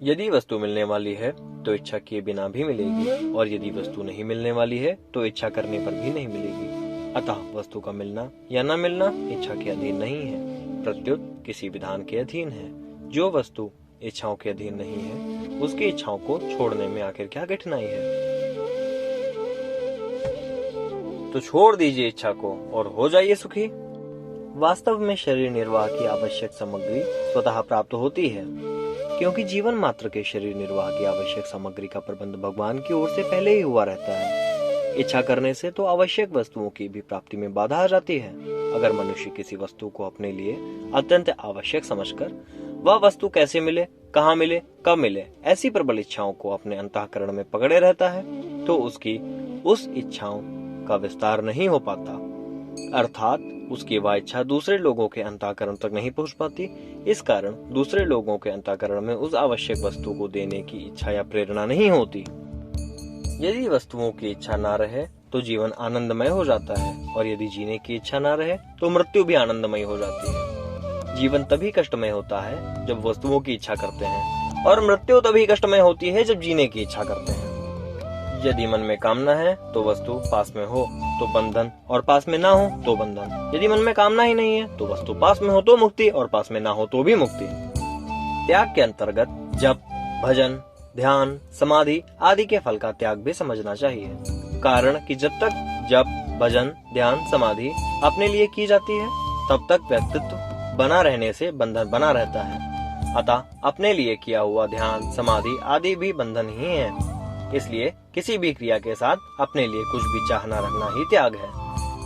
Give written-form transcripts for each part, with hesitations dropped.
यदि वस्तु मिलने वाली है तो इच्छा किए बिना भी मिलेगी, और यदि वस्तु नहीं मिलने वाली है तो इच्छा करने पर भी नहीं मिलेगी। अतः वस्तु का मिलना या न मिलना इच्छा के अधीन नहीं है, प्रत्युत किसी विधान के अधीन है। जो वस्तु इच्छाओं के अधीन नहीं है, उसकी इच्छाओं को छोड़ने में आखिर क्या कठिनाई है। तो छोड़ दीजिए इच्छा को और हो जाइए सुखी। वास्तव में शरीर निर्वाह की आवश्यक सामग्री स्वतः प्राप्त होती है, क्योंकि जीवन मात्र के शरीर निर्वाह की आवश्यक सामग्री का प्रबंध भगवान की ओर से पहले ही हुआ रहता है। इच्छा करने से तो आवश्यक वस्तुओं की भी प्राप्ति में बाधा आ जाती है। अगर मनुष्य किसी वस्तु को अपने लिए अत्यंत आवश्यक समझकर वह वस्तु कैसे मिले, कहाँ मिले, कब मिले, ऐसी प्रबल इच्छाओं को अपने अंतःकरण में पकड़े रहता है, तो उसकी उस इच्छाओं का विस्तार नहीं हो पाता, अर्थात उसकी वह इच्छा दूसरे लोगों के अंतःकरण तक नहीं पहुंच पाती। इस कारण दूसरे लोगों के अंतःकरण में उस आवश्यक वस्तु को देने की इच्छा या प्रेरणा नहीं होती। यदि वस्तुओं की इच्छा ना रहे तो जीवन आनंदमय हो जाता है, और यदि जीने की इच्छा ना रहे तो मृत्यु भी आनंदमय हो जाती है। जीवन तभी कष्टमय होता है जब वस्तुओं की इच्छा करते हैं, और मृत्यु तभी कष्टमय होती है जब जीने की इच्छा करते हैं। यदि मन में कामना है तो वस्तु पास में हो तो बंधन, और पास में ना हो तो बंधन। यदि मन में कामना ही नहीं है तो वस्तु पास में हो तो मुक्ति, और पास में ना हो तो भी मुक्ति। त्याग के अंतर्गत जप, भजन, ध्यान, समाधि आदि के फल का त्याग भी समझना चाहिए। कारण कि जब तक जप, भजन, ध्यान, समाधि अपने लिए की जाती है, तब तक व्यक्तित्व बना रहने से बंधन बना रहता है। अतः अपने लिए किया हुआ ध्यान, समाधि आदि भी बंधन ही है। इसलिए किसी भी क्रिया के साथ अपने लिए कुछ भी चाहना रखना ही त्याग है।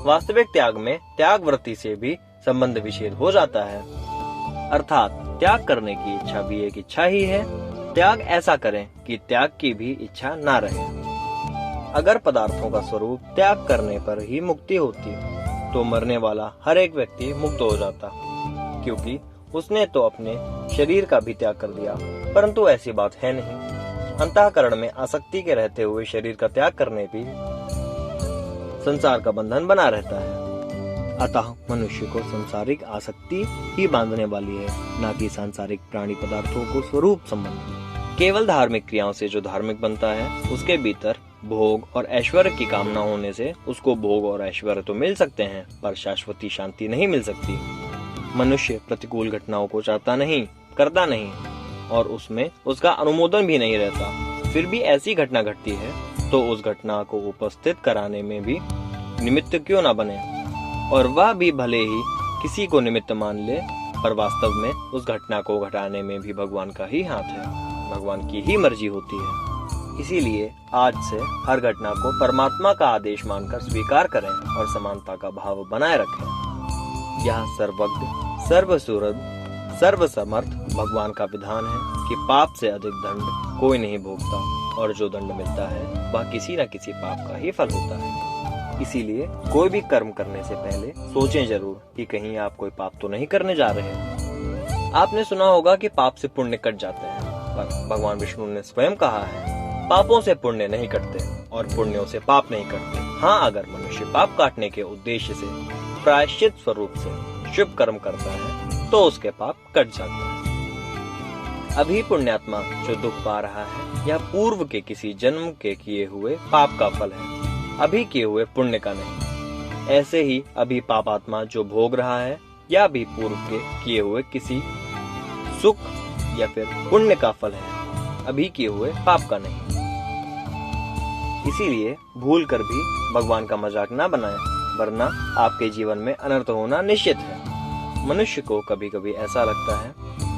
वास्तविक त्याग में त्याग वृत्ति से भी संबंध विच्छेद हो जाता है, अर्थात त्याग करने की इच्छा भी एक इच्छा ही है। त्याग ऐसा करें कि त्याग की भी इच्छा ना रहे। अगर पदार्थों का स्वरूप त्याग करने पर ही मुक्ति होती तो मरने वाला हर एक व्यक्ति मुक्त हो जाता, क्योंकि उसने तो अपने शरीर का भी त्याग कर दिया। परंतु ऐसी बात है नहीं। अंतःकरण में आसक्ति के रहते हुए शरीर का त्याग करने भी संसार का बंधन बना रहता है। अतः मनुष्य को सांसारिक आसक्ति ही बांधने वाली है, न कि सांसारिक प्राणी पदार्थों को स्वरूप संबंध। केवल धार्मिक क्रियाओं से जो धार्मिक बनता है, उसके भीतर भोग और ऐश्वर्य की कामना होने से उसको भोग और ऐश्वर्य तो मिल सकते हैं, पर शाश्वती शांति नहीं मिल सकती। मनुष्य प्रतिकूल घटनाओं को चाहता नहीं, करता नहीं, और उसमें उसका अनुमोदन भी नहीं रहता। फिर भी ऐसी घटना घटती है तो उस घटना को उपस्थित कराने में भी निमित्त क्यों न बने, और वह भी भले ही किसी को निमित्त मान ले, पर वास्तव में उस घटना को घटाने में भी भगवान का ही हाथ है, भगवान की ही मर्जी होती है। इसीलिए आज से हर घटना को परमात्मा का आदेश मानकर स्वीकार करें और समानता का भाव बनाए रखें। यह सर्वज्ञ, सर्वसुहृद, सर्वसमर्थ भगवान का विधान है कि पाप से अधिक दंड कोई नहीं भोगता, और जो दंड मिलता है वह किसी न किसी पाप का ही फल होता है। इसीलिए कोई भी कर्म करने से पहले सोचें जरूर कि कहीं आप कोई पाप तो नहीं करने जा रहे हैं। आपने सुना होगा कि पाप से पुण्य कट जाते हैं, पर भगवान विष्णु ने स्वयं कहा है, पापों से पुण्य नहीं कटते और पुण्यों से पाप नहीं कटते। हाँ, अगर मनुष्य पाप काटने के उद्देश्य से प्रायश्चित स्वरूप से शुभ कर्म करता है तो उसके पाप कट जाते हैं। अभी पुण्यात्मा जो दुख पा रहा है, यह पूर्व के किसी जन्म के किए हुए पाप का फल है, अभी किए हुए पुण्य का नहीं। ऐसे ही अभी पापात्मा जो भोग रहा है, यह भी पूर्व के किए हुए किसी सुख या फिर पुण्य का फल है, अभी किए हुए पाप का नहीं। इसीलिए भूल कर भी भगवान का मजाक ना बनाएं, वरना आपके जीवन में अनर्थ होना निश्चित है। मनुष्य को कभी कभी ऐसा लगता है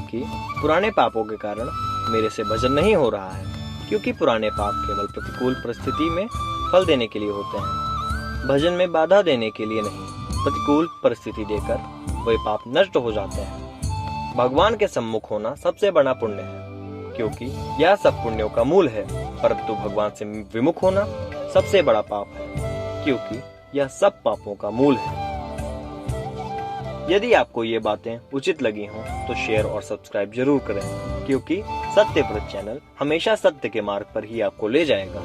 कि पुराने पापों के कारण मेरे से भजन नहीं हो रहा है, क्योंकि पुराने पाप केवल प्रतिकूल परिस्थिति में फल देने के लिए होते हैं, भजन में बाधा देने के लिए नहीं। प्रतिकूल परिस्थिति देकर वे पाप नष्ट हो जाते हैं। भगवान के सम्मुख होना सबसे बड़ा पुण्य है, क्योंकि यह सब पुण्यों का मूल है, परंतु भगवान से विमुख होना सबसे बड़ा पाप है, क्योंकि यह सब पापों का मूल है। यदि आपको ये बातें उचित लगी हों तो शेयर और सब्सक्राइब जरूर करें, क्योंकि सत्यव्रत चैनल हमेशा सत्य के मार्ग पर ही आपको ले जाएगा।